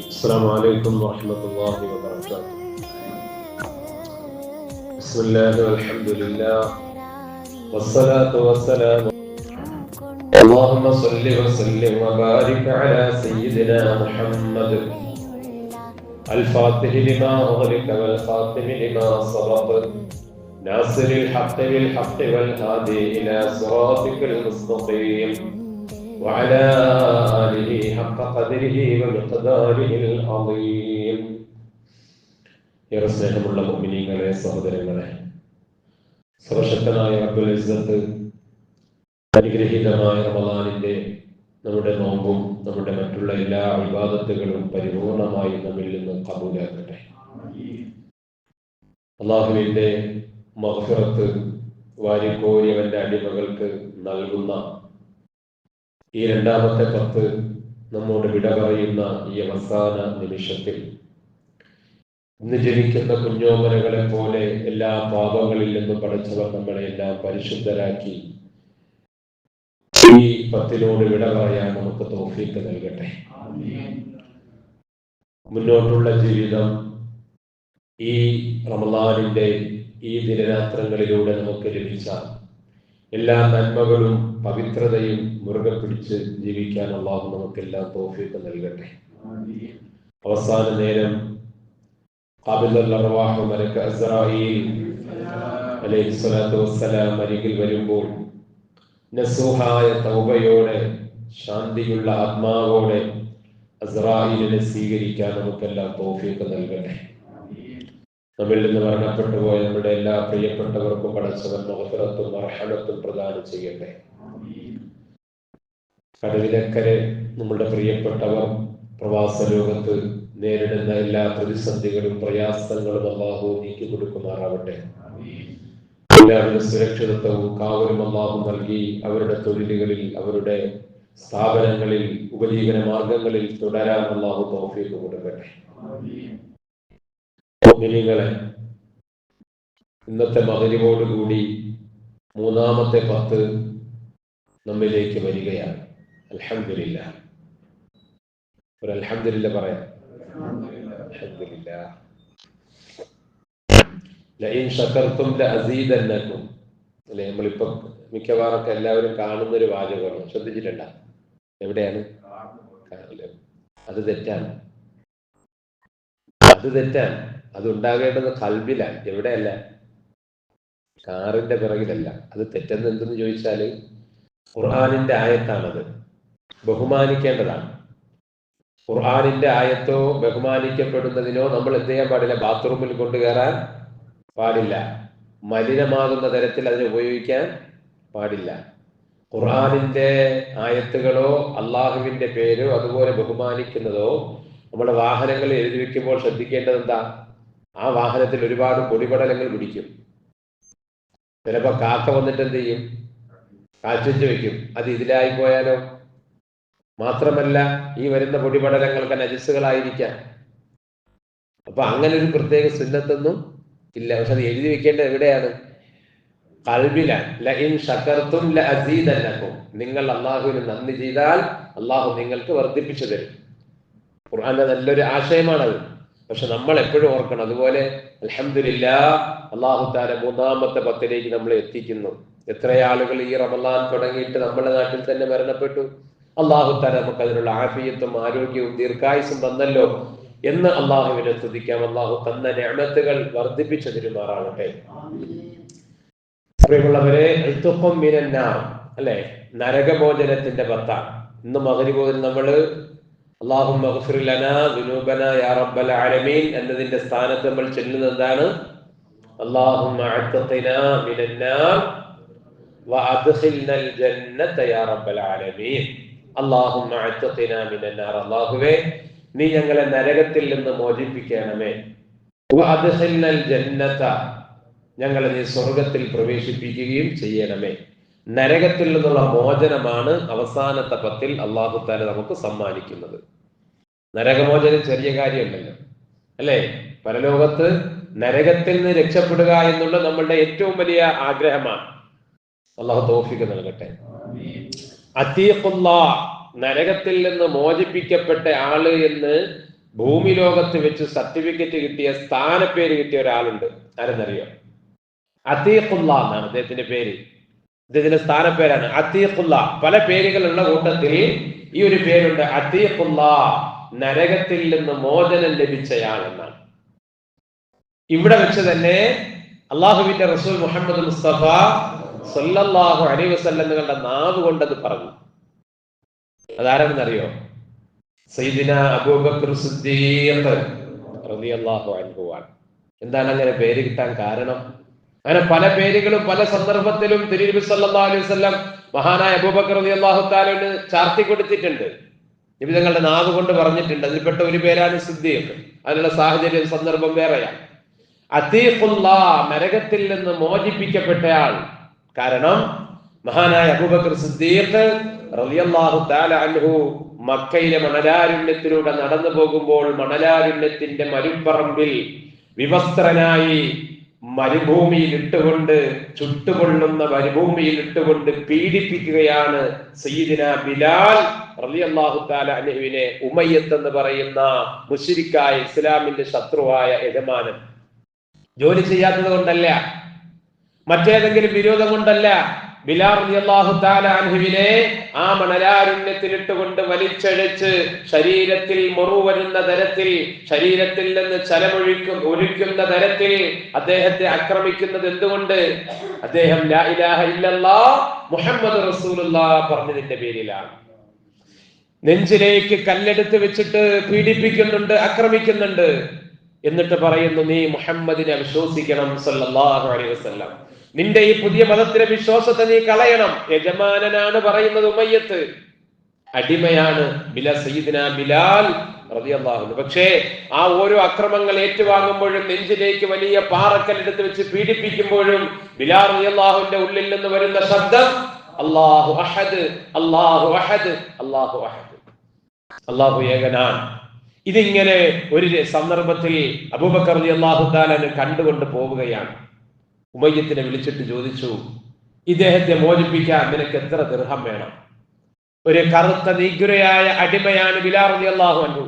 السلام عليكم ورحمة الله وبركاته. بسم الله والحمد لله والصلاة والسلام. اللهم صل وسلم وبارك على سيدنا محمد الفاتح لما أغلق والخاتم لما سبق ناصر الحق بالحق والهادي إلى صراطك المستقيم وعلى آله حق قدره ومقداره العظيم. ഏറെ സ്നേഹമുള്ള മുഅ്മിനീങ്ങളെ, സഹോദരങ്ങളെ, സർവശക്തനായ റബ്ബുൽ ഇസ്സത്ത് അനുഗ്രഹീതമായ റമളാനിന്റെ നമ്മുടെ നോമ്പും നമ്മുടെ മറ്റുള്ള എല്ലാ ഇബാദത്തുകളും പരിപൂർണമായി നമ്മിൽ നിന്ന് ഖബൂലാക്കട്ടെ. അല്ലാഹുവിന്റെ മഗ്ഫിറത്ത് വാരിക്കോരി അവന്റെ അടിമകൾക്ക് നൽകുന്ന ഈ രണ്ടാമത്തെ 10 നമ്മോട് വിട പറയുന്ന ഈ അവസാന നിമിഷത്തിൽ ഇന്ന് ജനിക്കുന്ന കുഞ്ഞോമനകളെ പോലെ എല്ലാ പാപങ്ങളിൽ നിന്നും പടച്ചവർ നമ്മളെ എല്ലാം പരിശുദ്ധരാക്കി ഈ 10 വിട പറയാൻ നമുക്ക് തൗഫീഖ് നൽകട്ടെ. മുന്നോട്ടുള്ള ജീവിതം ഈ റമളാനിന്റെ ഈ ദിനരാത്രങ്ങളിലൂടെ നമുക്ക് ലഭിച്ച എല്ലാ നന്മകളും പവിത്രതയും മുറുകെ പിടിച്ച് ജീവിക്കാൻ അല്ലാഹു നമുക്കെല്ലാം തൗഫീഖ് നൽകട്ടെ. അവസാന നേരം ഖാബിലുൽ അർവാഹ് മലക്ക് അസ്റായീൽ അലൈഹിസ്സലാത്തു വസ്സലാം അരികിൽ വരുമ്പോൾ നസൂഹായ തൗബയോടെ ശാന്തിയുള്ള ആത്മാവോടെ അസ്റായീലിനെ സ്വീകരിക്കാൻ നമുക്കെല്ലാം തൗഫീഖ് നൽകട്ടെ. നമ്മിൽ നിന്ന് മരണപ്പെട്ടു പോയ നമ്മുടെ എല്ലാ പ്രിയപ്പെട്ടവർക്കും പടച്ചവൻ മഗ്ഫിറത്തും റഹ്മത്തും പ്രദാനം ചെയ്യട്ടെ. കടലിലക്കരെ നമ്മുടെ പ്രിയപ്പെട്ടവർ പ്രവാസ ലോകത്ത് നേരിടുന്ന എല്ലാ പ്രതിസന്ധികളും പ്രയാസങ്ങളും അല്ലാഹു നീക്കി കൊടുക്കുമാറാവട്ടെ. എല്ലാവരുടെ സുരക്ഷിതത്വവും കാവലും അല്ലാഹു നൽകി അവരുടെ തൊഴിലുകളിൽ, അവരുടെ സ്ഥാപനങ്ങളിൽ, ഉപജീവന മാർഗങ്ങളിൽ തുടരാൻ അല്ലാഹു തൗഫീഖ് കൊടുക്കട്ടെ. മുഅ്മിനീങ്ങളെ, ഇന്നത്തെ മഗ്‌രിബോടുകൂടി മൂന്നാമത്തെ 10 നമ്മിലേക്ക് വരികയാണ്. അൽഹംദുലില്ലാഹ്. ഒരു അൽഹംദുലില്ലാഹ് പറയാം. അൽഹംദുലില്ലാഹ്. ലഇൻ ശകർതും ലഅസീദന്നകും. അല്ലേ, നമ്മളിപ്പോ മിക്കവാറൊക്കെ എല്ലാവരും കാണുന്നൊരു വാചകമാണ്. ശ്രദ്ധിച്ചിട്ടുണ്ടോ? എവിടെയാണ്? അത് തെറ്റാണ്. അത് ഉണ്ടാകേണ്ടത് ഖൽബിലാണ്, എവിടെയല്ല, കാറിന്റെ പിറകിലല്ല. അത് തെറ്റെന്ന് എന്തെന്ന് ചോദിച്ചാൽ ഖുർആനിന്റെ ആയത്താണത്, ബഹുമാനിക്കേണ്ടതാണ്. ഖുർആനിന്റെ ആയത്തോ ബഹുമാനിക്കപ്പെടുന്നതിനോ നമ്മൾ എന്ത് ചെയ്യാൻ പാടില്ല? ബാത്റൂമിൽ കൊണ്ടുകയറാൻ പാടില്ല. മലിനമാകുന്ന തരത്തിൽ അതിനെ ഉപയോഗിക്കാൻ പാടില്ല. ഖുർആനിന്റെ ആയത്തുകളോ അള്ളാഹുവിന്റെ പേരോ അതുപോലെ ബഹുമാനിക്കുന്നതോ നമ്മുടെ വാഹനങ്ങളിൽ എഴുതി വെക്കുമ്പോൾ ശ്രദ്ധിക്കേണ്ടത് എന്താ? ആ വാഹനത്തിൽ ഒരുപാട് പൊടിപടലങ്ങൾ പിടിക്കും. ചിലപ്പോൾ കാക്ക വന്നിട്ട് എന്ത് ചെയ്യും? കാഴ്ച വെക്കും. അത് ഇതിലായി പോയാലോ? മാത്രമല്ല, ഈ വരുന്ന പൊടിപടലങ്ങൾക്ക് നജസ്സുകളായിരിക്കാം. അപ്പൊ അങ്ങനെ ഒരു പ്രത്യേക സുന്നത്തൊന്നും ഇല്ല. പക്ഷെ അത് എഴുതി വെക്കേണ്ടത് എവിടെയാണ്? ഖൽബിലാണ്. ലഇൻ ശകർതും ലഅസീദന്നകും. നിങ്ങൾ അല്ലാഹുവിന് നന്ദി ചെയ്താൽ അല്ലാഹു നിങ്ങൾക്ക് വർദ്ധിപ്പിച്ചു തരും. ഖുർആന്റെ നല്ലൊരു ആശയമാണത്. പക്ഷെ നമ്മൾ എപ്പോഴും ഓർക്കണം. അതുപോലെ അൽഹംദുലില്ലാഹ്, അല്ലാഹു തആല മൂന്നാമത്തെ 10 നമ്മളെ എത്തിക്കുന്നു. എത്ര ആളുകൾ ഈ റമളാൻ തുടങ്ങിയിട്ട് നമ്മുടെ നാട്ടിൽ തന്നെ മരണപ്പെട്ടു. അല്ലാഹു തആല നമുക്ക് അതിനുള്ള ആഫിയത്തും ആരോഗ്യവും ദീർഘായുസ്സും തന്നല്ലോ എന്ന് അല്ലാഹുവിനെ സ്തുതിക്കാം. അല്ലാഹു തന്ന നിഅമത്തുകൾ വർദ്ധിപ്പിച്ചു തരുമാറാകട്ടെ. പ്രിയമുള്ളവരെ, ഇത്ഖും മിനന്നാർ, അല്ലെ, നരകമോചനത്തിന്റെ 10. ഇന്ന് മഗ്‌രിബിൽ നമ്മൾ അല്ലാഹുമ്മ ഗ്ഫിർ ലനാ ദുനൂബനാ യാ റബ്ബൽ ആലമീൻ എന്നതിന്റെ സ്ഥാനത്ത് നമ്മൾ ചൊല്ലുന്നത് എന്താണ്? അല്ലാഹുമ്മ അത്ഖിനാ മിനന്നാർ വഅദ്ഖിൽനൽ ജന്നത യാ റബ്ബൽ ആലമീൻ. അല്ലാഹുമ്മ അത്ഖിനാ മിനന്നാർ. അല്ലാഹുവേ, നീ ഞങ്ങളെ നരകത്തിൽ നിന്ന് മോചിപ്പിക്കണമേ. വഅദ്ഖിൽനൽ ജന്നത, ഞങ്ങളെ നീ സ്വർഗ്ഗത്തിൽ പ്രവേശിപ്പിക്കുകയും ചെയ്യണമേ. നരകത്തിൽ നിന്നുള്ള മോചനമാണ് അവസാനത്തെ 10 അല്ലാഹു തആല നമുക്ക് സമ്മാനിക്കുന്നത്. നരകമോചനം ചെറിയ കാര്യമല്ലല്ലോ, അല്ലേ? പരലോകത്ത് നരകത്തിൽ നിന്ന് രക്ഷപ്പെടുക എന്നുള്ള നമ്മളുടെ ഏറ്റവും വലിയ ആഗ്രഹമാണ്. അല്ലാഹു തൗഫീഖ് നൽകട്ടെ. അതീഖുല്ലാഹ്, നരകത്തിൽ നിന്ന് മോചിപ്പിക്കപ്പെട്ട ആള് എന്ന് ഭൂമി ലോകത്ത് വെച്ച് സർട്ടിഫിക്കറ്റ് കിട്ടിയ സ്ഥാനപ്പേര് കിട്ടിയ ഒരാളുണ്ട്. ആരെന്നറിയോ? അതീഖുള്ള എന്നാണ് അദ്ദേഹത്തിന്റെ പേര്. അദ്ദേഹത്തിന്റെ സ്ഥാനപ്പേരാണ് അതീഖുള്ള. പല പേരുകളുള്ള കൂട്ടത്തിൽ ഈ ഒരു പേരുണ്ട്, അതീഖുള്ള, നരകത്തിൽ നിന്ന് മോചനം ലഭിച്ചയാൾ എന്നാണ്. ഇവിടെ വെച്ച് തന്നെ അള്ളാഹുവിന്റെ റസൂൽ മുഹമ്മദ് മുസ്തഫ സല്ലല്ലാഹു അലൈഹി വസല്ലം തങ്ങളുടെ നാവ് കൊണ്ടത് പറഞ്ഞു. അതാരെന്നറിയോ? സയ്യിദിന അബൂബക്കർ സിദ്ദീഖ് റളിയല്ലാഹു അൻഹു ആണ്. എന്താണ് അങ്ങനെ പേര് കിട്ടാൻ കാരണം? അങ്ങനെ പല പേരുകളും പല സന്ദർഭത്തിലും തിരുനബി സല്ലല്ലാഹു അലൈഹി വസല്ലം മഹാനായ അബൂബക്കർ റളിയല്ലാഹു തആലന് ചാർത്തി കൊടുത്തിട്ടുണ്ട്. നബി തങ്ങളുടെ നാവ് കൊണ്ട് പറഞ്ഞിട്ടുണ്ട്. അതിൽപ്പെട്ട ഒരു പേരാണ് സിദ്ദീഖ്. അതിനുള്ള സാഹചര്യം സന്ദർഭം വേറെയാണ്. അതീഖുള്ള, നരകത്തിൽ നിന്ന് മോചിപ്പിക്കപ്പെട്ടയാൾ. കാരണം മഹാനായ അബൂബക്കർ സിദ്ദീഖ് റളിയല്ലാഹു തആല അൻഹു മക്കയിലെ മണലാരുണ്യത്തിലൂടെ നടന്നു പോകുമ്പോൾ മണലാരുണ്യത്തിന്റെ മരുപ്പറമ്പിൽ വിവസ്ത്രനായി മരുഭൂമിയിൽ ഇട്ടുകൊണ്ട്, ചുട്ടുകൊള്ളുന്ന മരുഭൂമിയിൽ ഇട്ടുകൊണ്ട് പീഡിപ്പിക്കുകയാണ് സയ്യിദിന ബിലാൽ റളിയല്ലാഹു തആല അൻഹുവിനെ ഉമയ്യത്ത് എന്ന് പറയുന്ന മുശ്രിക്കായ ഇസ്ലാമിന്റെ ശത്രുവായ യജമാനൻ. ജോലി ചെയ്യാത്തത് കൊണ്ടല്ല, മറ്റേതെങ്കിലും വിരോധം കൊണ്ടല്ല. ബിലാൽ റളിയല്ലാഹു തആല അൻഹുവിനെ ആ മണലാരുണ്യത്തിലിട്ടുകൊണ്ട് വലിച്ചഴച്ച് ശരീരത്തിൽ മുറിവ് വരുന്ന തരത്തിൽ, ശരീരത്തിൽ നിന്ന് ഒലിക്കുന്ന തരത്തിൽ അദ്ദേഹത്തെ ആക്രമിക്കുന്നത് എന്തുകൊണ്ട്? അദ്ദേഹം ലാ ഇലാഹ ഇല്ലല്ലാഹ് മുഹമ്മദ് റസൂലുള്ളാഹ് പറഞ്ഞതിന്റെ പേരിലാണ്. നെഞ്ചിലേക്ക് കല്ലെടുത്ത് വെച്ചിട്ട് പീഡിപ്പിക്കുന്നുണ്ട്, ആക്രമിക്കുന്നുണ്ട്. എന്നിട്ട് പറയുന്നു, നീ മുഹമ്മദിനെ വിശ്വസിക്കണം സല്ലല്ലാഹു അലൈഹി വസല്ലം. നിന്റെ ഈ പുതിയ മതത്തിലെ വിശ്വാസത്തെ നീ കളയണം. യജമാനനാണ് പറയുന്നത്, ഉമയ്യത്ത് അടിമയാണ് സയ്യിദിന ബിലാൽ റളിയല്ലാഹു അൻഹു. പക്ഷേ ആ ഓരോ അക്രമങ്ങൾ ഏറ്റുവാങ്ങുമ്പോഴും, നെഞ്ചിലേക്ക് വലിയ പാറക്കൽ എടുത്ത് വെച്ച് പീഡിപ്പിക്കുമ്പോഴും ബിലാൽ റളിയല്ലാഹുവിന്റെ ഉള്ളിൽ നിന്ന് വരുന്ന ശബ്ദം അല്ലാഹു അഹദ്, അല്ലാഹു അഹദ്, അല്ലാഹു അഹദ്, അല്ലാഹു ഏകനാൻ. ഇതിങ്ങനെ ഒരു സന്ദർഭത്തിൽ അബൂബക്കർ റളിയല്ലാഹു തആല കണ്ടുകൊണ്ട് പോവുകയാണ്. ഉമയ്യത്തിനെ വിളിച്ചിട്ട് ചോദിച്ചു, ഇദ്ദേഹത്തെ മോചിപ്പിക്കാൻ നിനക്ക് എത്ര ദിർഹം വേണം? ഒരു കറുത്ത നീഗ്രയായ അടിമയാണ് ബിലാൽ റളിയല്ലാഹു അൻഹു.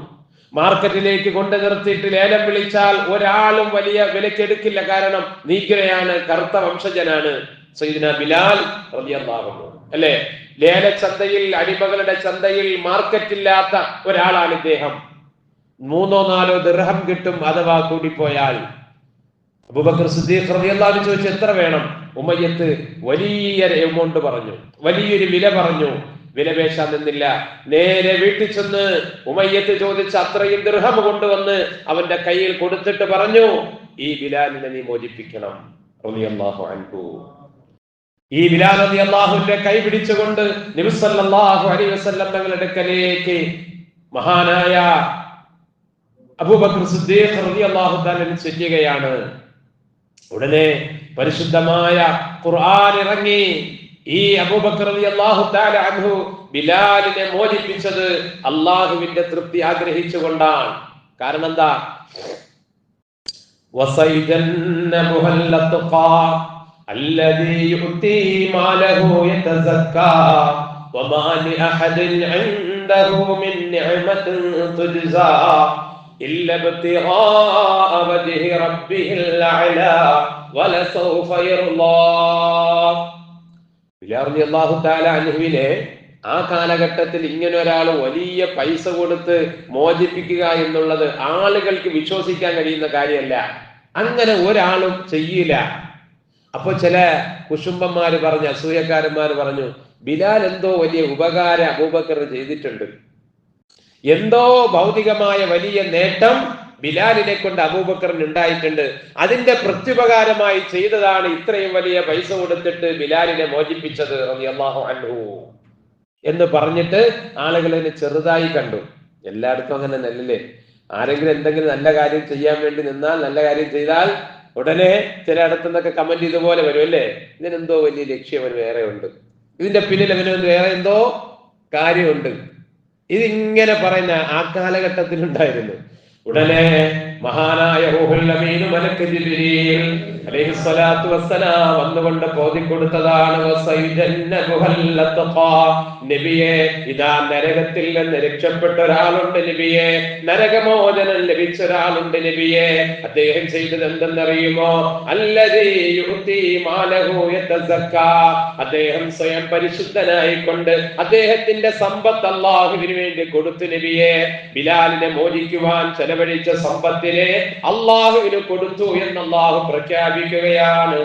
മാർക്കറ്റിലേക്ക് കൊണ്ടു നിർത്തിയിട്ട് ലേലം വിളിച്ചാൽ ഒരാളും വലിയ വിലക്കെടുക്കില്ല. കാരണം നീഗ്രയാണ്, കറുത്ത വംശജനാണ് സയ്യിദുനാ ബിലാൽ റളിയല്ലാഹു അൻഹു. അല്ലേ? ലേലച്ചന്തയിൽ, അടിമകളുടെ ചന്തയിൽ മാർക്കറ്റില്ലാത്ത ഒരാളാണ് ഇദ്ദേഹം. 3-4 ദിർഹം കിട്ടും അഥവാ കൂടിപ്പോയാൽ. അബൂബക്കർ സിദ്ദീഖ് റളിയല്ലാഹു അൻഹു ചോദിച്ചു, എത്ര വേണം? ഉമയ്യത്ത് വലിയ എമൗണ്ട് പറഞ്ഞു, വലിയൊരു വില പറഞ്ഞു. വിലപേശാൻ നിന്നില്ല. നേരെ വീട്ടിൽ ചെന്ന് ഉമയ്യത്ത് ചോദിച്ച അത്രയും ദിർഹം കൊണ്ടുവന്ന് അവന്റെ കയ്യിൽ കൊടുത്തിട്ട് പറഞ്ഞു, ഈ ബിലാലിനെ നീ മോചിപ്പിക്കണം റളിയല്ലാഹു അൻഹു. ഈ ബിലാൽ റളിയല്ലാഹുവിന്റെ കൈ പിടിച്ചുകൊണ്ട് നബി സല്ലല്ലാഹു അലൈഹി വസല്ലം തങ്ങളുടെ അടുക്കലേക്ക് മഹാനായ അബൂബക്കർ സിദ്ദീഖ് റളിയല്ലാഹു തആല ചെല്ലുകയാണ്. ഉടനെ പരിശുദ്ധമായ ഖുർആൻ ഇറങ്ങി. ഈ അബൂബക്കർ റളിയല്ലാഹു തആല അൻഹു ബിലാലിനെ മോചിപ്പിച്ചത് അല്ലാഹുവിന്റെ തൃപ്തി ആഗ്രഹിച്ചുകൊണ്ടാണ്. കാരണം എന്താ? വസൈജന്നബുഹൽ തഖാ അല്ലദീ യുതി മാലഹു യതസക്കാ വമാ ലിഅഹദിൻ ഇൻദഹു മിൻ നിഅമത്തിൻ തുജ്സാ إلا ابتغاء وجه ربه الأعلى ولسوف يرضى. ബിലാൽ റളിയല്ലാഹു തആല അൻഹുവിനെ ആ കാലഘട്ടത്തിൽ ഇങ്ങനെ ഒരാൾ വലിയ പൈസ കൊടുത്ത് മോചിപ്പിക്കുക എന്നുള്ളത് ആളുകൾക്ക് വിശ്വസിക്കാൻ കഴിയുന്ന കാര്യമല്ല. അങ്ങനെ ഒരാളും ചെയ്യില്ല. അപ്പൊ ചില കുശുംബന്മാര് പറഞ്ഞു, അസൂയക്കാരന്മാര് പറഞ്ഞു, ബിലാൽ എന്തോ വലിയ ഉപകാരം അബൂബക്കർ ചെയ്തിട്ടുണ്ട്, എന്തോ ഭൗതികമായ വലിയ നേട്ടം ബിലാലിനെ കൊണ്ട് അബൂബക്കറിന് ഉണ്ടായിട്ടുണ്ട്, അതിന്റെ പ്രത്യുപകാരമായി ചെയ്തതാണ് ഇത്രയും വലിയ പൈസ കൊടുത്തിട്ട് ബിലാലിനെ മോചിപ്പിച്ചത് റളിയല്ലാഹു അൻഹു എന്ന് പറഞ്ഞിട്ട് ആളുകൾ അതിനെ ചെറുതായി കണ്ടു. എല്ലായിടത്തും അങ്ങനെ നല്ലല്ലേ? ആരെങ്കിലും എന്തെങ്കിലും നല്ല കാര്യം ചെയ്യാൻ വേണ്ടി നിന്നാൽ, നല്ല കാര്യം ചെയ്താൽ ഉടനെ ചിലയിടത്തു നിന്നൊക്കെ കമന്റ് ഇതുപോലെ വരും, അല്ലേ? ഇതിനെന്തോ വലിയ ലക്ഷ്യം അവന് വേറെ ഉണ്ട്, ഇതിന്റെ പിന്നിൽ അവന് വേറെ എന്തോ കാര്യമുണ്ട്. ഇതിങ്ങനെ പറയുന്ന ആ കാലഘട്ടത്തിലുണ്ടായിരുന്നു. ഉടനെ മഹാനായ റൂഹുൽ അമീൻ മലക്ക് ജിബ്രീൽ അലൈഹിസ്സലാത്തു വസ്സലാം വന്നുകൊണ്ട് ബോധിക്കൊടുത്തതാണ് നബിയെ, ഇതാ നരകത്തിൽ നിന്ന് രക്ഷപ്പെട്ട ഒരാളുണ്ട് നബിയെ, നരകമോചനം ലഭിച്ച ഒരാളുണ്ട് നബിയെ. അദ്ദേഹം ചെയ്തത് എന്തെന്നറിയുമോ? അല്ലദീ യുഅ്തി മാലഹു യതസക്ക. അദ്ദേഹം സ്വയം പരിശുദ്ധനായിക്കൊണ്ട് അദ്ദേഹത്തിന്റെ സമ്പത്ത് അല്ലാഹുവിന് വേണ്ടി കൊടുത്തു നബിയെ. ബിലാലിനെ മോചിക്കുവാൻ ചെലവഴിച്ച സമ്പത്തിനെ അല്ലാഹുവിന് കൊടുത്തു എന്ന് അല്ലാഹു പ്രഖ്യാപിക്കുകയാണ്.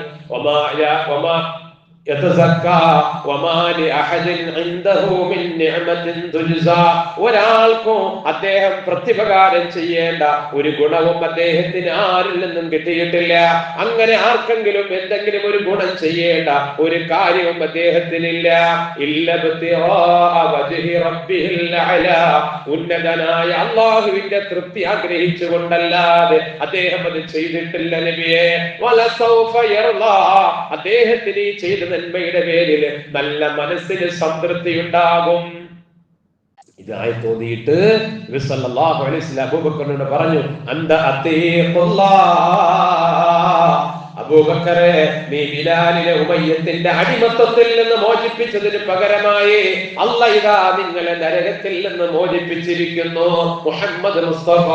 ഒരാൾക്കും അദ്ദേഹം പ്രത്യുപകാരം ചെയ്യേണ്ട ഒരു ഗുണവും അദ്ദേഹത്തിന് ആരിൽ നിന്നും കിട്ടിയിട്ടില്ല. അങ്ങനെ ആർക്കെങ്കിലും എന്തെങ്കിലും ഒരു ഗുണം ചെയ്യേണ്ട ഒരു കാര്യവും അദ്ദേഹത്തിനില്ല. ഉന്നതനായ അല്ലാഹുവിന്റെ തൃപ്തി ആഗ്രഹിച്ചുകൊണ്ടല്ലാതെ അദ്ദേഹം അത് ചെയ്തിട്ടില്ല നബിയെ. അദ്ദേഹത്തിന് ഈ ചെയ്ത നന്മയുടെ പേരിൽ നല്ല മനസ്സിന് സംതൃപ്തി ഉണ്ടാകും. ഇതായി തോന്നിയിട്ട് അബൂബക്കറിനോട് പറഞ്ഞു, അബൂബക്കറെ, നീ ബിലാലിനെ ഉമയ്യത്തിന്റെ അടിമത്തത്തിൽ നിന്ന് മോചിപ്പിച്ചതിന് പകരമായി അല്ലാഹ് ഇതാ നിങ്ങളെ നരകത്തിൽ നിന്ന് മോചിപ്പിച്ചിരിക്കുന്നു. മുഹമ്മദ് മുസ്തഫ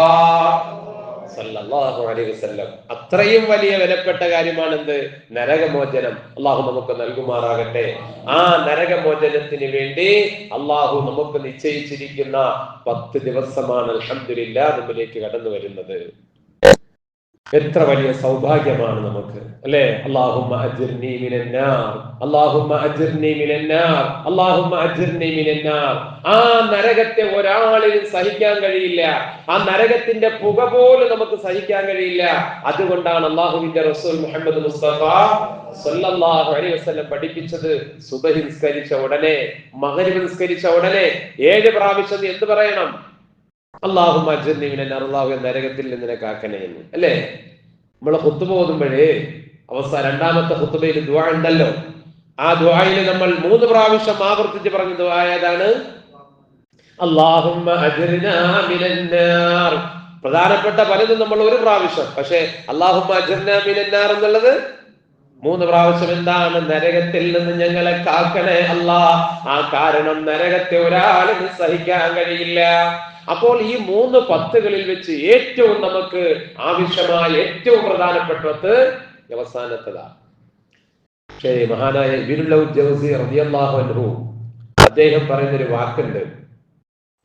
സല്ലല്ലാഹു അലൈഹി വസല്ലം. അത്രയും വലിയ വിലപ്പെട്ട കാര്യമാണെന്ത്? നരകമോചനം. അള്ളാഹു നമുക്ക് നൽകുമാറാകട്ടെ. ആ നരകമോചനത്തിന് വേണ്ടി അള്ളാഹു നമുക്ക് നിശ്ചയിച്ചിരിക്കുന്ന 10 ദിവസമാണ് അൽഹംദുലില്ലാഹ് നമ്മിലേക്ക് കടന്നു വരുന്നത്. എത്ര വലിയ സൗഭാഗ്യമാണ് നമുക്ക്, അല്ലേ? അല്ലാഹുമ്മ അജ്ർനി മിനന്നാർ, അല്ലാഹുമ്മ അജ്ർനി മിനന്നാർ, അല്ലാഹുമ്മ അജ്ർനി മിനന്നാർ. ആ നരകത്തെ ഒരാളിനും സഹിക്കാൻ കഴിയില്ല. ആ നരകത്തിന്റെ പുക പോലും നമുക്ക് സഹിക്കാൻ കഴിയില്ല. അതുകൊണ്ടാണ് അല്ലാഹുവിന്റെ റസൂൽ മുഹമ്മദ് മുസ്തഫ സല്ലല്ലാഹു അലൈഹി വസല്ലം പഠിപ്പിച്ചത്, സുബഹി നിസ്കരിച്ച ഉടനെ, മഗ്രിബ് നിസ്കരിച്ച ഉടനെ 7 പ്രാവശ്യം എന്ത് പറയണം? അല്ലാഹുമ്മ അജ്ർനി മിനന്നാർ, അല്ലാഹുവേ നരകത്തിൽ നിന്നെ കാക്കണേ എന്ന്, അല്ലേ? നമ്മൾ ഖുത്ബ ഓതുമ്പോഴേ അവസാന രണ്ടാമത്തെ ഖുത്ബയിൽ ദുആ ഉണ്ടല്ലോ. ആ ദുആയിൽ നമ്മൾ 3 പ്രാവശ്യം ആവർത്തിച്ച് പറഞ്ഞ ദുആ ഏതാണ്? അല്ലാഹുമ്മ അജ്ർനാ മിനന്നാർ. പ്രധാനപ്പെട്ട പലതും നമ്മൾ 1 പ്രാവശ്യം, പക്ഷേ അല്ലാഹുമ്മ അജ്ർനാ മിനന്നാർ എന്നുള്ളത് 3 പ്രാവശ്യം. എന്താണ്? നരകത്തിൽ നിന്ന് ഞങ്ങളെ കാക്കണേ അല്ലാഹ്. ആ കാരണം നരകത്തെ ഒരാളിനും സഹിക്കാൻ കഴിയില്ല. അപ്പോൾ ഈ 3 പത്തുകളിൽ വെച്ച് ഏറ്റവും നമുക്ക് ആവശ്യമായ ഏറ്റവും പ്രധാനപ്പെട്ടത് അവസാനത്തതാണ്. പക്ഷേ മഹാനായ ഇബ്നുൽ ജൗസി റളിയല്ലാഹു അൻഹു അദ്ദേഹം പറയുന്നൊരു വാക്കുണ്ട്.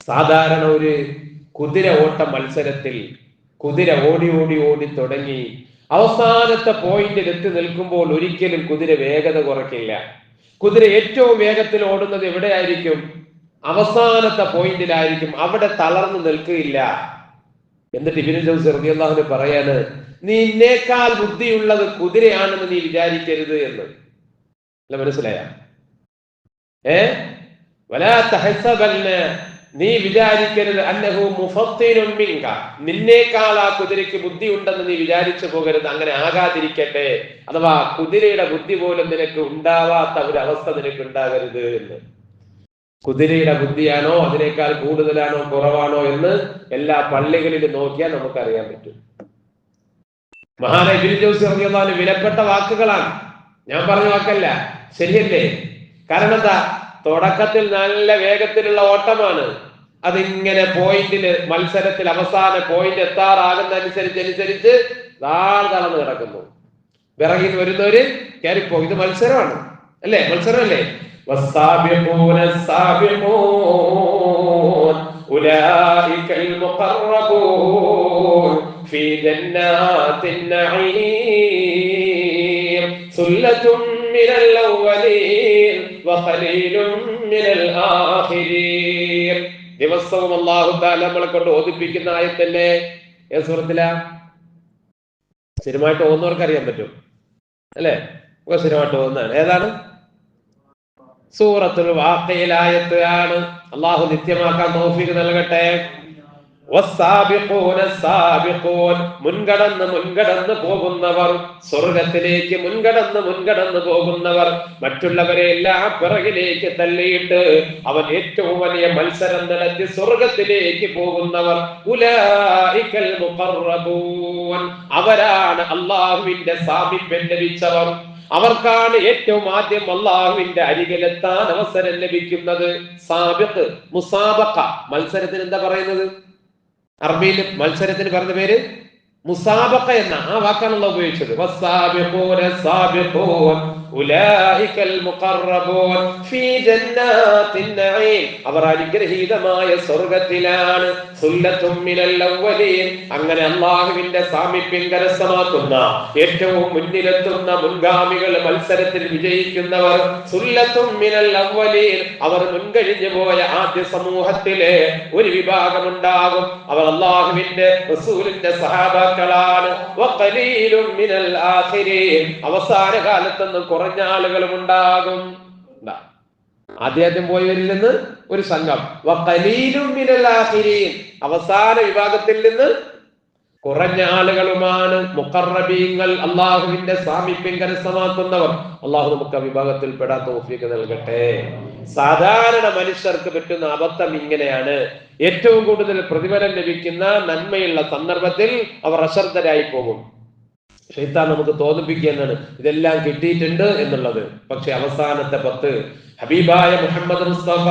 സാധാരണ ഒരു കുതിര ഓട്ട മത്സരത്തിൽ കുതിര ഓടി ഓടി ഓടി തുടങ്ങി അവസാനത്തെ പോയിന്റിൽ എത്തി നിൽക്കുമ്പോൾ ഒരിക്കലും കുതിര വേഗത കുറയ്ക്കില്ല. കുതിര ഏറ്റവും വേഗത്തിൽ ഓടുന്നത് എവിടെയായിരിക്കും? അവസാനത്തെ പോയിന്റിലായിരിക്കും. അവിടെ തളർന്നു നിൽക്കുകയില്ല. എന്നിട്ട് ഇബ്നുൽ ജൗസി റളിയല്ലാഹു അൻഹു പറയാണ്, നിന്നേക്കാൾ ബുദ്ധിയുള്ളത് കുതിരയാണെന്ന് നീ വിചാരിക്കരുത് എന്ന്. അല്ല, മനസ്സിലായ? വലാ തഹസബന്ന, നീ വിചാരിക്കരുത്, അന്നഹു മുഫത്തിനുൻ മിൻക, നിന്നേക്കാൾ ആ കുതിരയ്ക്ക് ബുദ്ധി ഉണ്ടെന്ന് നീ വിചാരിച്ചു പോകരുത്. അങ്ങനെ ആകാതിരിക്കട്ടെ. അഥവാ കുതിരയുടെ ബുദ്ധി പോലും നിനക്ക് ഉണ്ടാവാത്ത ഒരു അവസ്ഥ നിനക്ക് ഉണ്ടാകരുത് എന്ന്. കുതിരയുടെ ബുദ്ധിയാണോ അതിനേക്കാൾ കൂടുതലാണോ കുറവാണോ എന്ന് എല്ലാ പള്ളികളിലും നോക്കിയാൽ നമുക്കറിയാൻ പറ്റും. മഹാനായ ഇബ്നുൽ ജൗസി റളിയല്ലാഹു അൻഹു വിലപ്പെട്ട വാക്കുകളാണ്. ഞാൻ പറഞ്ഞ വാക്കല്ല, ശരിയല്ലേ? കാരണം എന്താ? തുടക്കത്തിൽ നല്ല വേഗത്തിലുള്ള ഓട്ടമാണ്. അതിങ്ങനെ പോയിന്റില് മത്സരത്തിൽ അവസാന പോയിന്റ് എത്താറാകുന്ന അനുസരിച്ച് തളർന്നു കിടക്കുന്നു. പിറകിൽ വരുന്നവര് കയറിപ്പോ. ഇത് മത്സരമാണ്, അല്ലേ? മത്സരമല്ലേ? والسابقون السابقون أولئك المقربون في جنات النعيم ثلة من الأولين وقليل من الآخرين. ദിവസവും അല്ലാഹു തആല നമ്മളെ കൊണ്ട് ഓതിപ്പിക്കുന്ന ആയത്തല്ലേ? ഏത് സൂറത്തിലാ? സ്ഥിരമായിട്ട് ഓതുന്നവർക്ക് അറിയാൻ പറ്റും, അല്ലേ? സ്ഥിരമായിട്ട് ഓതുന്നതാണ്. ഏതാണ്? സൂറത്തുൽ വാഖിഅയിലെ ആയത്ത് ആണ്. അല്ലാഹു നിത്യമാക്കാൻ തൗഫീഖ് നൽകട്ടെ. മുൻകടന്ന് പോകുന്നവർ, സ്വർഗത്തിലേക്ക് മുൻകടന്ന് പോകുന്നവർ, മറ്റുള്ളവരെ എല്ലാം പിറകിലേക്ക് തള്ളിയിട്ട് അവൻ ഏറ്റവും വലിയ മത്സരം നടത്തി സ്വർഗത്തിലേക്ക് പോകുന്നവർ. ഉലൈകൽ മുഖറബൂൻ, അവരാണ് അള്ളാഹുവിന്റെ സാമീപ്യം ലഭിച്ചവർ. അവർക്കാണ് ഏറ്റവും ആദ്യം അള്ളാഹുവിന്റെ അരികിലെത്താൻ അവസരം ലഭിക്കുന്നത്. സാബിഖ്, മുസാബഖ, മത്സരത്തിന് എന്താ പറയുന്നത്? അറബിയിൽ മത്സരത്തിന് പറഞ്ഞ പേര് മുസാബഖ എന്ന ആ വാക്കാണ് അല്ലാഹു ഉപയോഗിച്ചത്. വസ്സാബിഖൂന സാബിഖൂൻ ഉലൈകൽ മുഖറബൂൻ ഫീ ജന്നാത്തിൻ നഈം, അവർ അനുഗ്രഹീതമായ സ്വർഗ്ഗത്തിലാണ്. സുല്ലത്തും മിനൽ അവ്വലീൻ, അങ്ങനെ അല്ലാഹുവിന്റെ സാമീപ്യം കരസ്ഥമാക്കുന്ന ഏറ്റവും മുന്നിലെത്തുന്ന മുൻഗാമികൾ, മത്സരത്തിൽ വിജയിക്കുന്നവർ. സുല്ലത്തും മിനൽ അവ്വലീൻ, അവർ മുൻകഴിഞ്ഞു പോയ ആദ്യ സമൂഹത്തിലെ ഒരു വിഭാഗമുണ്ടാകും. അവർ അല്ലാഹുവിന്റെ റസൂലിന്റെ സഹാബാക്കളാണ്. വഖലീലും മിനൽ ആഖിരീൻ, അവസാന കാലത്തൊന്നും കുറഞ്ഞ ആളുകളും ഉണ്ടാകും. ആദ്യം പോയവരിൽ നിന്ന് ഒരു സംഘം. വഖലീലും മിനൽ ആഖിരീൻ, അവസാന വിഭാഗത്തിൽ നിന്ന് കുറഞ്ഞ ആളുകളുമാണ് മുഖറബീങ്ങൾ, അള്ളാഹുവിന്റെ സാമീപ്യം കരസ്ഥമാക്കുന്നവർ. അള്ളാഹു നമുക്ക് ആ വിഭാഗത്തിൽ പെടാൻ തൗഫീഖ് നൽകട്ടെ. സാധാരണ മനുഷ്യർക്ക് പറ്റുന്ന അബദ്ധം ഇങ്ങനെയാണ്: ഏറ്റവും കൂടുതൽ പ്രതിഫലം ലഭിക്കുന്ന നന്മയുള്ള സന്ദർഭത്തിൽ അവർ അശ്രദ്ധരായി പോകും. ശൈത്താൻ നമുക്ക് തോന്നിപ്പിക്കുകയാണ് ഇതെല്ലാം കിട്ടിയിട്ടുണ്ട് എന്നുള്ളത്. പക്ഷെ അവസാനത്തെ 10 ഹബീബായ മുഹമ്മദ് മുസ്തഫ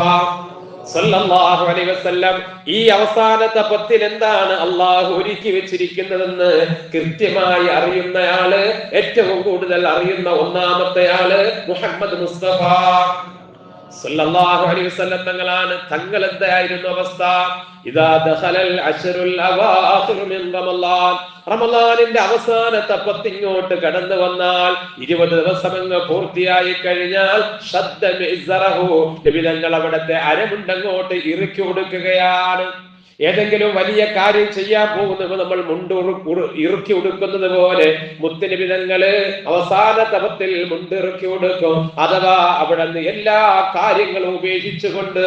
സല്ലല്ലാഹു അലൈഹി വസല്ലം ഈ അവസാനത്തെ 10 എന്താണ് അള്ളാഹു ഒരുക്കി വെച്ചിരിക്കുന്നതെന്ന് കൃത്യമായി അറിയുന്നയാള്, ഏറ്റവും കൂടുതൽ അറിയുന്ന ഒന്നാമത്തെ ആള് മുഹമ്മദ് മുസ്തഫ സല്ലല്ലാഹു അലൈഹി വസല്ലം തങ്ങളാണ്. തങ്ങൾ എന്തായിരുന്നു അവസ്ഥ? ഇദാ ദഖലൽ അശ്റുൽ അവാഖിർ മിൻ റമളാൻ, റമളാനിന്റെ അവസാനത്തെ 10 ഇങ്ങോട്ട് കടന്നു വന്നാൽ, 20 ദിവസം അങ്ങ് പൂർത്തിയായി കഴിഞ്ഞാൽ ശദ്ദ മിസ്റഹു, നബി തങ്ങൾ അവിടത്തെ അരമുണ്ടങ്ങോട്ട് ഇറുക്കി കൊടുക്കുകയാണ്. ഏതെങ്കിലും വലിയ കാര്യം ചെയ്യാൻ പോകുന്നപ്പോൾ നമ്മൾ ഇറുക്കി ഉടുക്കുന്നത് പോലെ മുത്തുനബി തങ്ങള് അവസാന തപത്തിൽ മുണ്ടിറുക്കി ഉടുക്കും. അഥവാ അവിടെ നിന്ന് എല്ലാ കാര്യങ്ങളും ഉപേക്ഷിച്ചുകൊണ്ട്,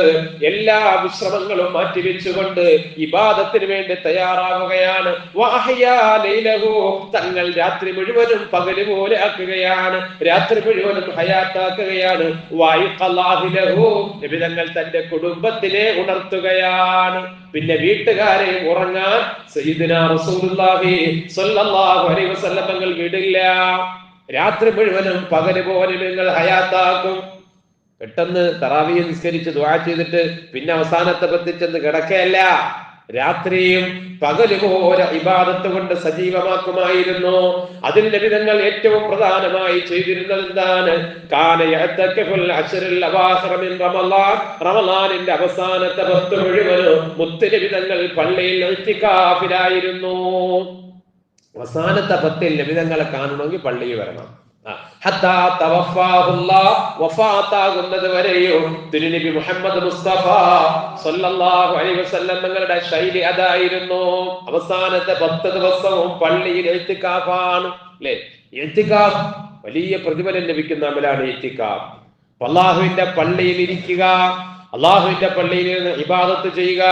എല്ലാ വിശ്രമങ്ങളും മാറ്റിവെച്ചുകൊണ്ട് ഇബാദത്തിന് വേണ്ടി തയ്യാറാവുകയാണ്. തങ്ങൾ രാത്രി മുഴുവനും പകല് പോലെ ആക്കുകയാണ്, രാത്രി മുഴുവനും ഹയാത്താക്കുകയാണ്. നബി തങ്ങൾ തന്റെ കുടുംബത്തിനെ ഉണർത്തുകയാണ്. പിന്നെ വീട്ടുകാരെയും ഉറങ്ങാൻ സയ്യിദുനാ റസൂലുള്ളാഹി സ്വല്ലല്ലാഹു അലൈഹി വസല്ലം തങ്ങൾ വിടില്ല. രാത്രി മുഴുവനും പകല് പോലെ നിങ്ങൾ ഹയാത്താക്കും. പെട്ടെന്ന് തറാവീഹ് നിസ്കരിച്ച് ദുആ ചെയ്തിട്ട് പിന്നെ അവസാനത്തെ 10 ചെന്ന് കിടക്കയല്ല, രാത്രിയും പകലുപോലെ ഇബാദത്ത് കൊണ്ട് സജീവമാക്കുമായിരുന്നു. അതിൽ നബി തങ്ങൾ ഏറ്റവും പ്രധാനമായി ചെയ്തിരുന്നത് എന്താണ്? കാന യഅതഖഫുൽ അശ്റുൽ അവാഖിർ മിൻ റമളാൻ, റമളാനിന്റെ അവസാനത്തെ 10 മുഴുവനും മുത്തുനബി തങ്ങൾ പള്ളിയിൽ ഇഅ്തികാഫിലായിരുന്നു. അവസാനത്തെ 10 നബി തങ്ങളെ കാണണമെങ്കിൽ പള്ളിയിൽ വരണം. വഫാത്താകുന്നത് വരെയും തിരുനബി മുഹമ്മദ് മുസ്തഫ സല്ലല്ലാഹു അലൈഹി വസല്ലം തങ്ങളുടെ ശൈലി അതായിരുന്നു. അവസാനത്തെ 10 ദിവസവും പള്ളിയിൽ ഇഅ്തികാഫാണ്. അല്ലേ? ഇഅ്തികാഫ് വലിയ പ്രതിഫലം ലഭിക്കുന്ന അമലാണ്. ഇഅ്തികാഫ് അല്ലാഹുവിന്റെ പള്ളിയിൽ ഇരിക്കുക, അള്ളാഹുവിന്റെ പള്ളിയിൽ നിന്ന് ഇബാദത്ത് ചെയ്യുക,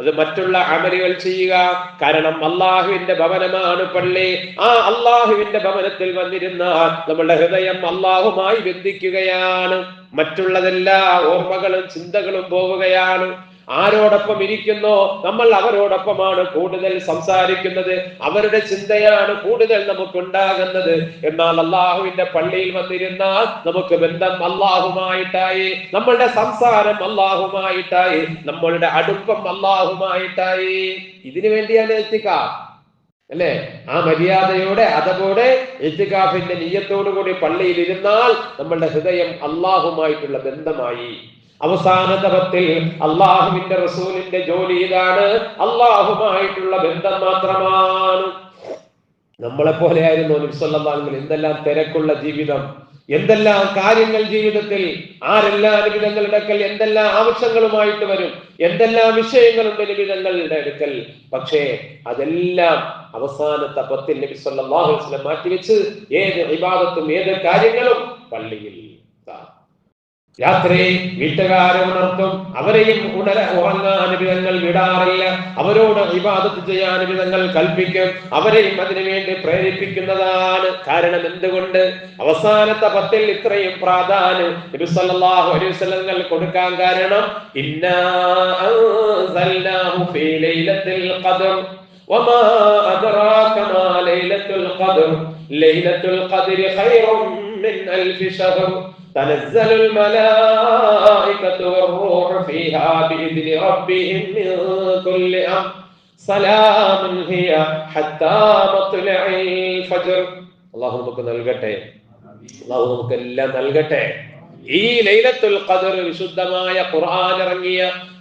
അത് മറ്റുള്ള അമലുകൾ ചെയ്യുക. കാരണം അള്ളാഹുവിന്റെ ഭവനമാണ് പള്ളി. ആ അള്ളാഹുവിന്റെ ഭവനത്തിൽ വന്നിരുന്നാൽ നമ്മുടെ ഹൃദയം അള്ളാഹുമായി ബന്ധിക്കുകയാണ്. മറ്റുള്ളതെല്ലാ ഓർമ്മകളും ചിന്തകളും പോവുകയാണ്. ആരോടൊപ്പം ഇരിക്കുന്നോ നമ്മൾ അവരോടൊപ്പമാണ് കൂടുതൽ സംസാരിക്കുന്നത്, അവരുടെ ചിന്തയാണ് കൂടുതൽ നമുക്കുണ്ടാകുന്നത്. എന്നാൽ അള്ളാഹുവിന്റെ പള്ളിയിൽ വന്നിരുന്നാൽ നമുക്ക് ബന്ധം അള്ളാഹുമായിട്ടായി, നമ്മളുടെ സംസാരം അള്ളാഹുമായിട്ടായി, നമ്മളുടെ അടുപ്പം അള്ളാഹുമായിട്ടായി. ഇതിനു വേണ്ടിയാണ് ഇഅ്തികാഫ്, അല്ലേ? ആ മര്യാദയോടെ അതോടെ ഇഅ്തികാഫിന്റെ നിയ്യത്തോടു കൂടി പള്ളിയിൽ ഇരുന്നാൽ നമ്മളുടെ ഹൃദയം അള്ളാഹുമായിട്ടുള്ള ബന്ധമായി. അവസാനത്തെ 10 അള്ളാഹുവിന്റെ റസൂലിന്റെ ജോലി ഇതാണ്, അള്ളാഹുമായിട്ടുള്ള ബന്ധം മാത്രമാണ്. നമ്മളെ പോലെയായിരുന്നു നബി സല്ലല്ലാഹു അലൈഹി വസല്ലം. എന്തെല്ലാം തിരക്കുള്ള ജീവിതം, എന്തെല്ലാം കാര്യങ്ങൾ ജീവിതത്തിൽ, ആരെല്ലാം നബി തങ്ങളുടെ അടുക്കൽ എന്തെല്ലാം ആവശ്യങ്ങളുമായിട്ട് വരും, എന്തെല്ലാം വിഷയങ്ങളുണ്ട് നബി തങ്ങളുടെ അടുക്കൽ. പക്ഷേ അതെല്ലാം അവസാനത്തെ 10 നബി സല്ലല്ലാഹു അലൈഹി വസല്ലം മാറ്റിവെച്ച് ഏത് ഇബാദത്തും ഏത് കാര്യങ്ങളും പള്ളിയിൽ. രാത്രി വീട്ടുകാരെ ഉണർത്തും, അവരെയും ഉറങ്ങാൻ നബിതങ്ങൾ വിടാറില്ല. അവരോട് ഇബാദത്ത് ചെയ്യാൻ നബിതങ്ങൾ കൽപ്പിക്കും, അവരെയും അതിനുവേണ്ടി പ്രേരിപ്പിക്കുന്നതാണ്. കാരണം എന്തുകൊണ്ട് അവസാനത്തെ 10 ഇത്രയും പ്രാധാന്യം നബി സല്ലല്ലാഹു അലൈഹി വസല്ലം കൊടുക്കാൻ കാരണം ഇന്നാ അൻസൽനാഹു ഫീ ലൈലത്തുൽ ഖദ്ർ വമാ അദ്റാക മാ ലൈലത്തുൽ ഖദ്ർ ലൈലത്തുൽ ഖദ്രി ഖൈറും മിൻ അൽഫി ശഹർ تنزل الملائكة والروح فيها بإذن ربهم من كل أمر سلام هي حتى مطلع الفجر. അല്ലാഹു നമുക്ക് നൽകട്ടെ, അല്ലാഹു നമുക്ക് എല്ലാം നൽകട്ടെ. ഈ ലൈലത്തുൽ ഖദ്ർ വിശുദ്ധമായ ഖുർആൻ ഇറങ്ങിയ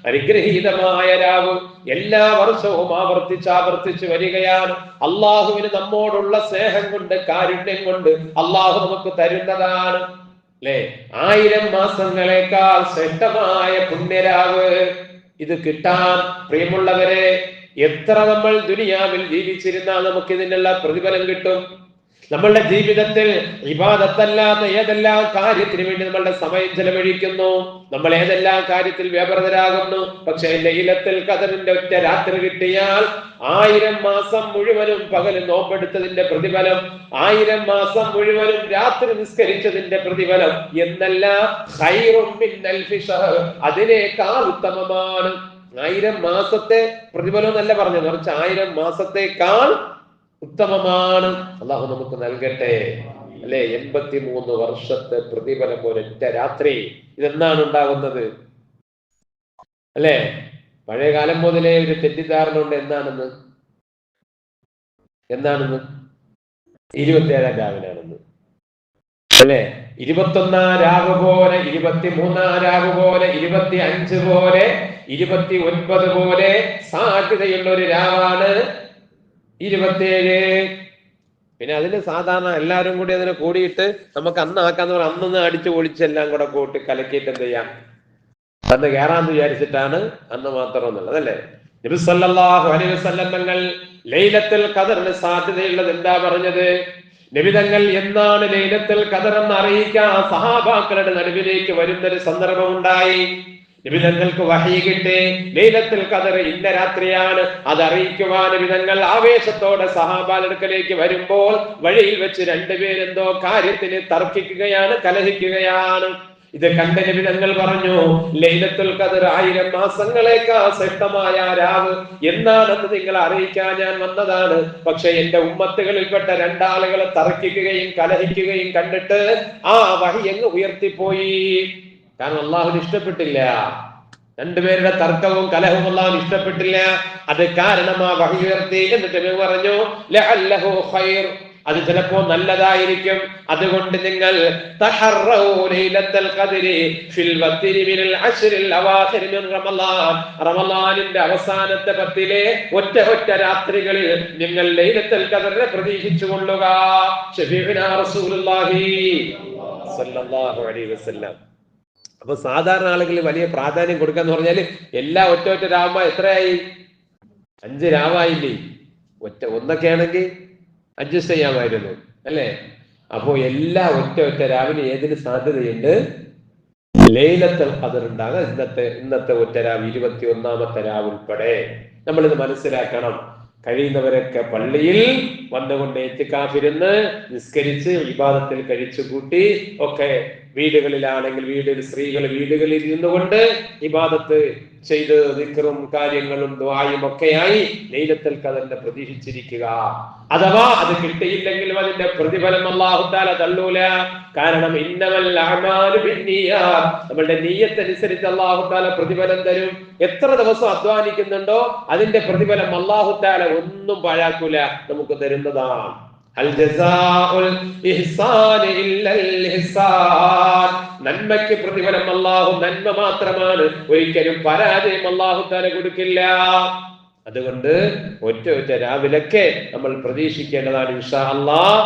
അനുഗ്രഹീതമായ രാവ് എല്ലാ വർഷവും ആവർത്തിച്ച് വരികയാണ്. അല്ലാഹുവിന് നമ്മോടുള്ള സ്നേഹം കൊണ്ട്, കാരുണ്യം കൊണ്ട് അല്ലാഹു നമുക്ക് തരുന്നതാണ്. അല്ലെ, 1000 മാസങ്ങളെക്കാൾ ശ്രേഷ്ഠമായ പുണ്യരാവ് ഇത് കിട്ടാൻ പ്രിയമുള്ളവരെ, എത്ര നമ്മൾ ദുനിയാവിൽ ജീവിച്ചിരുന്നാൽ നമുക്ക് ഇതിനുള്ള പ്രതിഫലം കിട്ടും. നമ്മളുടെ ജീവിതത്തിൽ ഇബാദത്തല്ലാത്ത ഏതെല്ലാം കാര്യത്തിന് വേണ്ടി നമ്മളുടെ സമയം ചെലവഴിക്കുന്നു, നമ്മൾ ഏതെല്ലാം കാര്യത്തിൽ വ്യാപൃതരാകുന്നു. പക്ഷേ ലൈലത്തുൽ ഖദ്റിന്റെ ഒറ്റ രാത്രി കിട്ടിയാൽ 1000 മാസം മുഴുവനും പകൽ നോമ്പെടുത്തതിന്റെ പ്രതിഫലം, 1000 മാസം മുഴുവനും രാത്രി നിസ്കരിച്ചതിന്റെ പ്രതിഫലം എന്നല്ല, ഖൈറും മിൻ അൽഫി ശഹർ, അതിനേക്കാൾ ഉത്തമമാണ്. 1000 മാസത്തെ പ്രതിഫലം എന്നല്ല പറഞ്ഞത്, മറിച്ച് 1000 മാസത്തേക്കാൾ ഉത്തമമാണ്. അള്ളാഹു നമുക്ക് നൽകട്ടെ. അല്ലെ, 83 വർഷത്തെ പ്രതിഫലം ഒരൊറ്റ രാത്രി. ഇതെന്നാണ് ഉണ്ടാകുന്നത്? അല്ലെ, പഴയ കാലം മുതലേ ഒരു തെറ്റിദ്ധാരണുണ്ട്. എന്നാണെന്ന് 27 രാവിനാണെന്ന്. അല്ലെ, 21 രാവ് പോലെ, 23 രാവ് പോലെ, 25 പോലെ, 29 പോലെ സാധ്യതയുള്ള ഒരു രാവാണ് 27. പിന്നെ അതിന് സാധാരണ എല്ലാവരും കൂടി അതിനെ കൂടിയിട്ട് നമുക്ക് അന്നാക്കാന്ന് പറഞ്ഞാൽ അന്നൊന്ന് അടിച്ചു പൊളിച്ചെല്ലാം കൂടെ കൂട്ടി കലക്കിയിട്ട് എന്ത് ചെയ്യാം, അന്ന് കയറാന്ന് വിചാരിച്ചിട്ടാണ് അന്ന് മാത്രം എന്നുള്ളത്. അല്ലേ, നബി സല്ലല്ലാഹു അലൈഹി വസല്ലം തങ്ങൾ ലൈലത്തുൽ ഖദ്റിന് സാധ്യതയുള്ളത് എന്താ പറഞ്ഞത്? നബി തങ്ങൾ എന്നാണ് ലൈലത്തുൽ ഖദ്ർ എന്ന് അറിയിക്കാൻ സഹാബാക്കളുടെ നടുവിലേക്ക് വരുന്നൊരു സന്ദർഭം ഉണ്ടായി. നബി തങ്ങൾക്ക് വഹി കിട്ടി, ലൈലത്തുൽ ഖദ്ർ ഇന്ന രാത്രിയാണ്, അത് അറിയിക്കുവാൻ നബി തങ്ങൾ ആവേശത്തോടെ സഹാബാക്കളുടെ അടുക്കലേക്ക് വരുമ്പോൾ വഴിയിൽ വെച്ച് 2 പേരെന്തോ കാര്യത്തിന് തർക്കിക്കുകയാണ്, കലഹിക്കുകയാണ്. ഇത് കണ്ട നബി തങ്ങൾ പറഞ്ഞു, ലൈലത്തുൽ ഖദ്ർ 1000 മാസങ്ങളേക്കാൾ ശ്രേഷ്ഠമായ രാവ് എന്നാണെന്ന് നിങ്ങളെ അറിയിക്കാൻ ഞാൻ വന്നതാണ്. പക്ഷെ എന്റെ ഉമ്മത്തുകളിൽപ്പെട്ട 2 ആളുകളെ തർക്കിക്കുകയും കലഹിക്കുകയും കണ്ടിട്ട് ആ വഹി അങ്ങ് ഉയർത്തിപ്പോയി. കാരണം അള്ളാഹുവിന് ഇഷ്ടപ്പെട്ടില്ല, 2 പേരുടെ തർക്കവും കലഹവും അള്ളാഹുവിന് ഇഷ്ടപ്പെട്ടില്ല. അത് കാരണം ആ വഹി ഉയർത്തി. എന്നിട്ട് പറഞ്ഞു, ലഅല്ലഹു ഖൈർ, അത് ചിലപ്പോ നല്ലതായിരിക്കും. അതുകൊണ്ട് നിങ്ങൾ റമളാനിന്റെ അവസാനത്തെ 10-ലെ ഒറ്റ രാത്രികളിൽ നിങ്ങൾ ലൈലത്തുൽ ഖദ്റിനെ പ്രതീക്ഷിച്ചു കൊള്ളുക. ശഫീഉനാ റസൂലുള്ളാഹി സ്വല്ലല്ലാഹു അലൈഹി വസല്ലം. അപ്പൊ സാധാരണ ആളുകൾ വലിയ പ്രാധാന്യം കൊടുക്കാന്ന് പറഞ്ഞാല് എല്ലാ ഒറ്റ രാവുമ്പോ എത്രയായി? 5 രാവായില്ലേ? ഒന്നൊക്കെ ആണെങ്കിൽ അഡ്ജസ്റ്റ് ചെയ്യാമായിരുന്നു, അല്ലേ? അപ്പോ എല്ലാ ഒറ്റ രാവിന് ഏതിന് സാധ്യതയുണ്ട്? ലൈലത്തുൽ ഖദ്ർ ഉണ്ടാകാൻ ഇന്നത്തെ ഒറ്റ രാവ്, 21ാമത്തെ രാവ് ഉൾപ്പെടെ. നമ്മളിത് മനസ്സിലാക്കണം. കഴിയുന്നവരൊക്കെ പള്ളിയിൽ വന്നുകൊണ്ട് ഇത്തികാഫിരുന്ന് നിസ്കരിച്ച് ഇബാദത്തിൽ കഴിച്ചുകൂട്ടി ഒക്കെ, വീടുകളിലാണെങ്കിൽ വീട്ടിൽ സ്ത്രീകൾ വീടുകളിൽ ഇരുന്നുകൊണ്ട് ഇബാദത്ത് ചെയ്ത് ദിക്റും കാര്യങ്ങളും ദുആയും ഒക്കെയായി ലൈലത്തുൽ ഖദ്റിനെ പ്രതീക്ഷിച്ചിരിക്കുക. അഥവാ അത് കിട്ടിയില്ലെങ്കിലും അതിന്റെ പ്രതിഫലം അല്ലാഹു തആല തള്ളൂല. കാരണം ഇന്നമൽ അഅമാലു ബിന്നിയാത്ത്, നമ്മളുടെ നിയ്യത്ത് അനുസരിച്ച് അല്ലാഹു തആല പ്രതിഫലം തരും. എത്ര ദിവസം അധ്വാനിക്കുന്നുണ്ടോ അതിന്റെ പ്രതിഫലം അല്ലാഹു തആല ഒന്നും പാഴാക്കൂല, നമുക്ക് തരുന്നതാണ്. അൽ ജസാഉൽ ഇഹ്സാൻ ഇല്ലൽ ഇഹ്സാൻ, നന്മയ്ക്ക് പ്രതിഫലം അല്ലാഹു നന്മ മാത്രമാണ്, ഒരിക്കലും പരാജയം അല്ലാഹു തആല കൊടുക്കില്ല. അതുകൊണ്ട് ഒറ്റ രാവിലൊക്കെ നമ്മൾ പ്രതീക്ഷിക്കേണ്ടതാണ്. ഇൻഷാ അല്ലാഹ്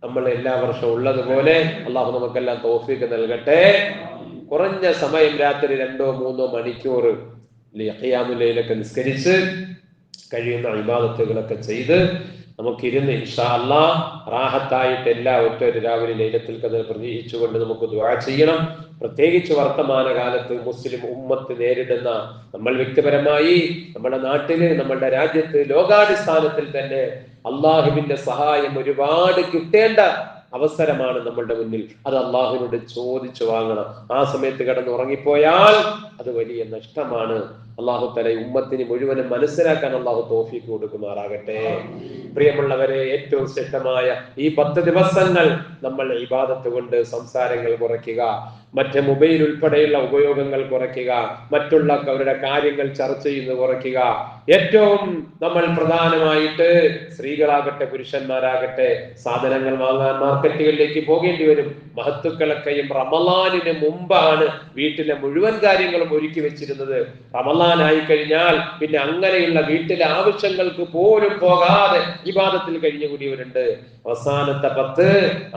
നമ്മൾ എല്ലാ വർഷവും ഉള്ളതുപോലെ അല്ലാഹു നമുക്കെല്ലാം തൗഫീഖ് നൽകട്ടെ. കുറഞ്ഞ സമയം, രാത്രി 2-3 മണിക്കൂർ ഖിയാമുൽ ലൈലൊക്കെ നിസ്കരിച്ച് കഴിയുന്ന ഇബാദത്തുകളൊക്കെ ചെയ്ത് നമുക്കിരുന്ന് ഇൻഷാ അല്ലാഹ് റാഹത്തായിട്ട് എല്ലാ ഒറ്റൊരു രാവിലെ ലൈലത്തുൽ ഖദർ പ്രതീക്ഷിച്ചുകൊണ്ട് നമുക്ക് ദുആ ചെയ്യണം. പ്രത്യേകിച്ച് വർത്തമാന കാലത്ത് മുസ്ലിം ഉമ്മത്ത് നേരിടുന്ന, നമ്മൾ വ്യക്തിപരമായി നമ്മുടെ നാട്ടില്, നമ്മുടെ രാജ്യത്ത്, ലോകാടിസ്ഥാനത്തിൽ തന്നെ അള്ളാഹുവിന്റെ സഹായം ഒരുപാട് കിട്ടേണ്ട അവസരമാണ് നമ്മളുടെ മുന്നിൽ. അത് അള്ളാഹുവിനോട് ചോദിച്ചു വാങ്ങണം. ആ സമയത്ത് കിടന്ന് ഉറങ്ങിപ്പോയാൽ അത് വലിയ നഷ്ടമാണ്. അള്ളാഹു തആല ഉമ്മത്തിന് മുഴുവനും മനസ്സിലാക്കാൻ അള്ളാഹു തൗഫീഖ് കൊടുക്കുമാറാകട്ടെ. പ്രിയമുള്ളവരെ, ഏറ്റവും ശ്രേഷ്ഠമായ ഈ 10 ദിവസങ്ങൾ നമ്മൾ ഇബാദത്ത് കൊണ്ട് സംസാരങ്ങൾ കുറയ്ക്കുക, മറ്റ് മൊബൈൽ ഉൾപ്പെടെയുള്ള ഉപയോഗങ്ങൾ കുറയ്ക്കുക, മറ്റുള്ളവരുടെ കാര്യങ്ങൾ ചർച്ച ചെയ്യുന്നത് കുറയ്ക്കുക. ഏറ്റവും നമ്മൾ പ്രധാനമായിട്ട് സ്ത്രീകളാകട്ടെ പുരുഷന്മാരാകട്ടെ സാധനങ്ങൾ വാങ്ങാൻ മാർക്കറ്റുകളിലേക്ക് പോകേണ്ടി വരും. മഹത്തുക്കളൊക്കെയും റമളാനിന് മുമ്പാണ് വീട്ടിലെ മുഴുവൻ കാര്യങ്ങളും ഒരുക്കി വെച്ചിരുന്നത്. റമളാൻ ആയി കഴിഞ്ഞാൽ പിന്നെ അങ്ങനെയുള്ള വീട്ടിലെ ആവശ്യങ്ങൾക്ക് പോലും പോകാതെ ഇബാദത്തിൽ കഴിഞ്ഞുകൂടിയവരുണ്ട്. അവസാനത്തെ 10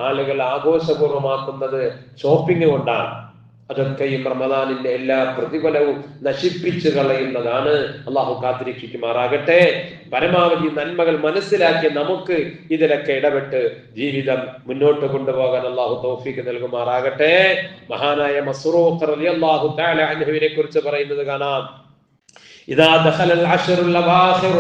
ആളുകൾ ആഘോഷപൂർവ്വമാക്കുന്നത് ഷോപ്പിംഗ് കൊണ്ടാണ്. അതൊക്കെയും റമളാനിന്റെ എല്ലാ പ്രതിഫലവും നശിപ്പിച്ചു കളയുന്നതാണ്. അള്ളാഹു കാത്തിരക്ഷിക്കുമാറാകട്ടെ. പരമാവധി നന്മകൾ മനസ്സിലാക്കി നമുക്ക് ഇതിലൊക്കെ ഇടപെട്ട് ജീവിതം മുന്നോട്ട് കൊണ്ടുപോകാൻ അള്ളാഹു തൗഫീഖ് നൽകുമാറാകട്ടെ. മഹാനായ മസ്റൂഖ് റളിയല്ലാഹു തആല അൻഹുവിനെ കുറിച്ച് പറയുന്നത് കാണാം. ഇദാ ദഖലൽ അശ്റുൽ അവാഖിർ,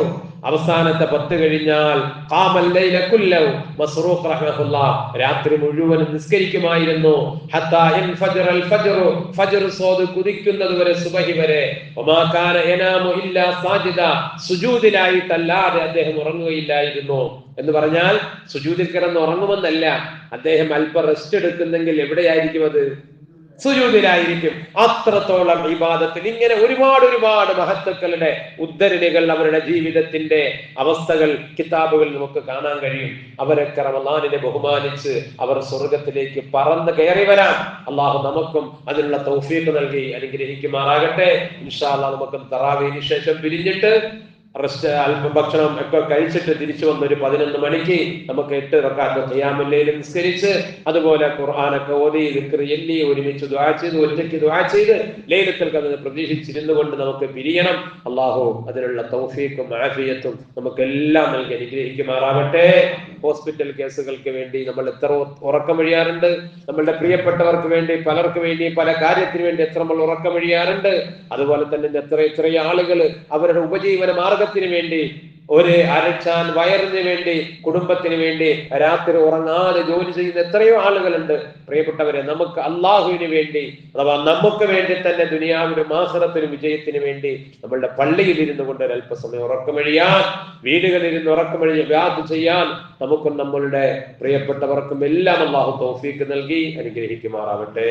അവസാനത്തെ 10 കഴിഞ്ഞാൽ ഖാമൽ ലൈല കുല്ലഹു, മസ്റൂഖ് റഹ്മത്തുള്ളാഹ് രാത്രി മുഴുവൻ നിസ്കരിക്കുമായിരുന്നു. ഹത്താ ഇൻഫജറൽ ഫജ്ർ, ഫജ്ർ സോദ് കുതിക്കുന്നത് വരെ, സുബഹി വരെ. വമാ കാന യനാമു ഇല്ലാ സാജിദ, സുജൂദിലായിട്ടല്ലാതെ അദ്ദേഹം ഉറങ്ങുകയില്ലായിരുന്നു. എന്ന് പറഞ്ഞാൽ സുജൂദിൽ കിടന്ന് ഉറങ്ങുമെന്നല്ല, അദ്ദേഹം അല്പം റെസ്റ്റ് എടുക്കുന്നെങ്കിൽ എവിടെയായിരിക്കും? അത് സുജൂദിലായിരിക്കും. അത്രത്തോളം ഇബാദത്തിൽ ഇങ്ങനെ ഒരുപാട് മഹത്തുക്കളുടെ ഉദ്ധരണികൾ, അവരുടെ ജീവിതത്തിന്റെ അവസ്ഥകൾ കിതാബുകളിൽ നമുക്ക് കാണാൻ കഴിയും. അവരൊക്കെ റമളാനിനെ ബഹുമാനിച്ച് അവർ സ്വർഗത്തിലേക്ക് പറന്ന് കയറി വരാം. അള്ളാഹു നമുക്കും അതിനുള്ള തൗഫീഖ് നൽകി അനുഗ്രഹിക്കുമാറാകട്ടെ. ഇൻഷാ അല്ലാഹ് നമുക്ക് തറാവീഹിന് ശേഷം പിരിഞ്ഞിട്ട് റെസ്റ്റ്, അല്പം ഭക്ഷണം ഒക്കെ കഴിച്ചിട്ട് തിരിച്ചു വന്ന ഒരു 11 മണിക്ക് നമുക്ക് 8 റക്അത്ത് ഖിയാമുൽ ലൈൽ നിസ്കരിച്ച്, അതുപോലെ ഖുർആനൊക്കെ ഓതി ദിക്ർ ചൊല്ലി ഒരുമിച്ച് ദുആ ചെയ്ത്, ഒറ്റയ്ക്ക് ദുആ ചെയ്ത് ലൈലത്തുൽ ഖദർ പ്രതീക്ഷിച്ചിരുന്നു കൊണ്ട് നമുക്ക് പിരിയണം. അള്ളാഹു അതിനുള്ള തൗഫീഖും ആഫിയത്തും നമുക്കെല്ലാം നൽകി അനുഗ്രഹിക്കുമാറാകട്ടെ. ഹോസ്പിറ്റൽ കേസുകൾക്ക് വേണ്ടി നമ്മൾ എത്ര ഉറക്കമൊഴിയാറുണ്ട്. നമ്മളുടെ പ്രിയപ്പെട്ടവർക്ക് വേണ്ടി, പലർക്ക് വേണ്ടി, പല കാര്യത്തിന് വേണ്ടി എത്ര നമ്മൾ ഉറക്കമൊഴിയാറുണ്ട്. അതുപോലെ തന്നെ എത്ര ആളുകൾ അവരുടെ ഉപജീവന മാർഗത്തിന് വേണ്ടി, ഒരു അരച്ചാൻ വയറിന് വേണ്ടി, കുടുംബത്തിന് വേണ്ടി രാത്രി ഉറങ്ങാതെ ജോലി ചെയ്യുന്ന എത്രയോ ആളുകളുണ്ട്. പ്രിയപ്പെട്ടവരെ, നമുക്ക് അള്ളാഹുവിന് വേണ്ടി, അഥവാ നമുക്ക് വേണ്ടി തന്നെ ദുനിയാവിനും ആഖിറത്തിനും വിജയത്തിന് വേണ്ടി നമ്മളുടെ പള്ളിയിൽ ഇരുന്നു കൊണ്ട് ഒരല്പസമയം ഉറക്കമൊഴിയാൻ, വീടുകളിൽ ഉറക്കമൊഴി വ്യാധ ചെയ്യാൻ നമുക്കും നമ്മളുടെ പ്രിയപ്പെട്ടവർക്കും എല്ലാം അള്ളാഹു തൗഫീഖ് നൽകി അനുഗ്രഹിക്കുമാറാവട്ടെ.